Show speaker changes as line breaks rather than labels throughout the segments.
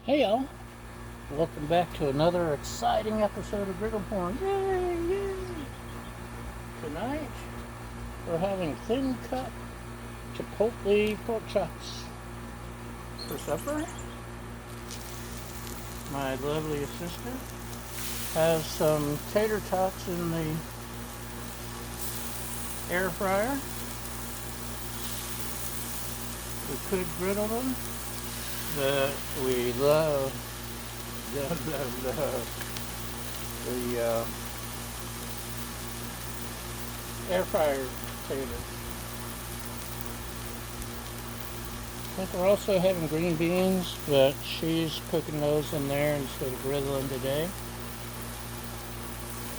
Hey y'all, welcome back to another exciting episode of Griddle Porn. Yay, yay! Tonight, we're having thin cut chipotle pork chops for supper. My lovely assistant has some tater tots in the air fryer. We could griddle them, but we love the air fryer potatoes. I think we're also having green beans, but she's cooking those in there instead of griddling today.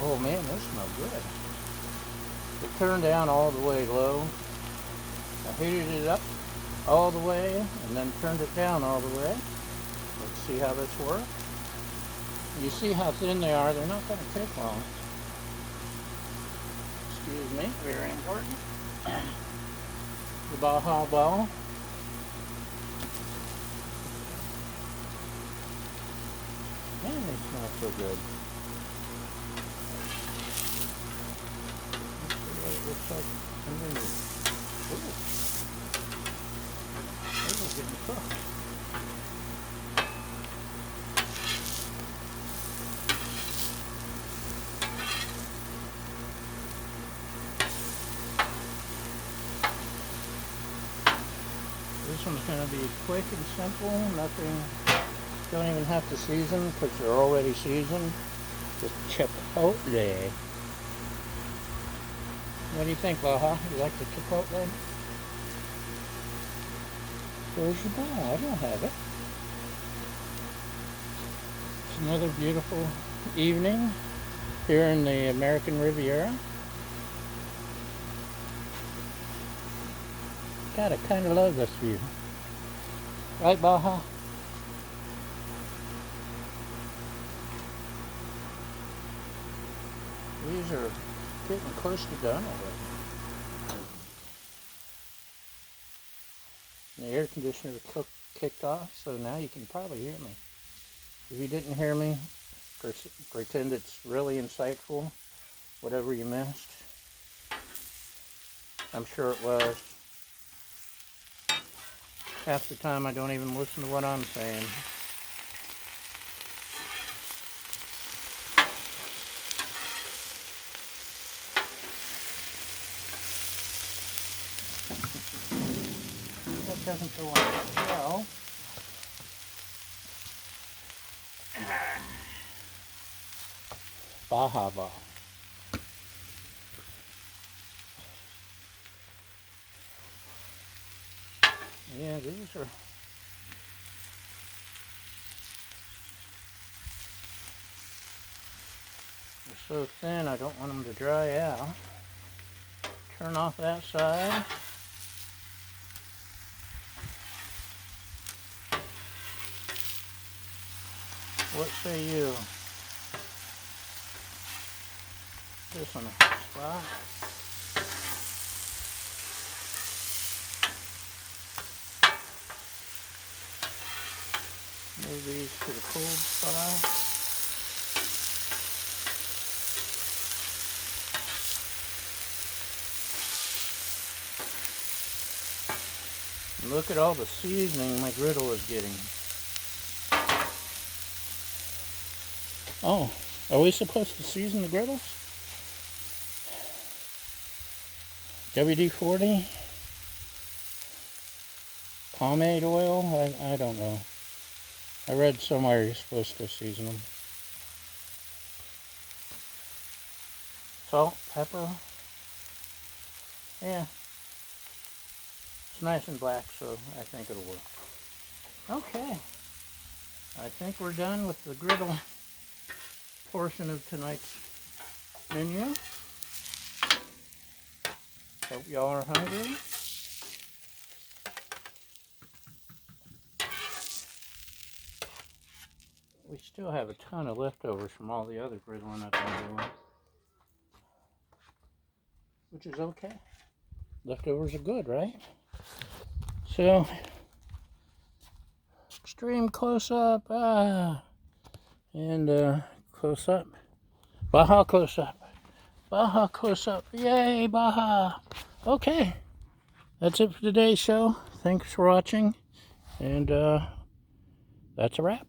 Oh man, those smell good. We turned down all the way low. I heated it up all the way and then turned it down all the way. Let's see how this works. You see how thin they are, they're not going to take long. Excuse me, very important. The Baja ball. Man, they smell so good. Let's see what it looks like underneath. Ooh. Those are getting cooked. This one's going to be quick and simple. Nothing, don't even have to season because they're already seasoned with chipotle. What do you think, Baja? You like the chipotle? Where's your ball? I don't have it. It's another beautiful evening here in the American Riviera. God, I kind of love this view. Right, Baja? These are getting close to done already. The air conditioner kicked off, so now you can probably hear me. If you didn't hear me, pretend it's really insightful, whatever you missed. I'm sure it was. Half the time I don't even listen to what I'm saying. That doesn't go on well. Baja ball. Yeah, these are they're so thin I don't want them to dry out. Turn off that side. What say you? This one a spot. Move these to the cold spot. And look at all the seasoning my griddle is getting. Oh, are we supposed to season the griddles? WD-40? Pomade oil? I don't know. I read somewhere you're supposed to season them. Salt, pepper. Yeah. It's nice and black, so I think it'll work. Okay. I think we're done with the griddle portion of tonight's menu. Hope y'all are hungry. We still have a ton of leftovers from all the other griddling I've been doing, which is okay. Leftovers are good, right? So, extreme close up. And close up. Baja close up. Baja close up. Yay, Baja. Okay. That's it for today's show. Thanks for watching. And that's a wrap.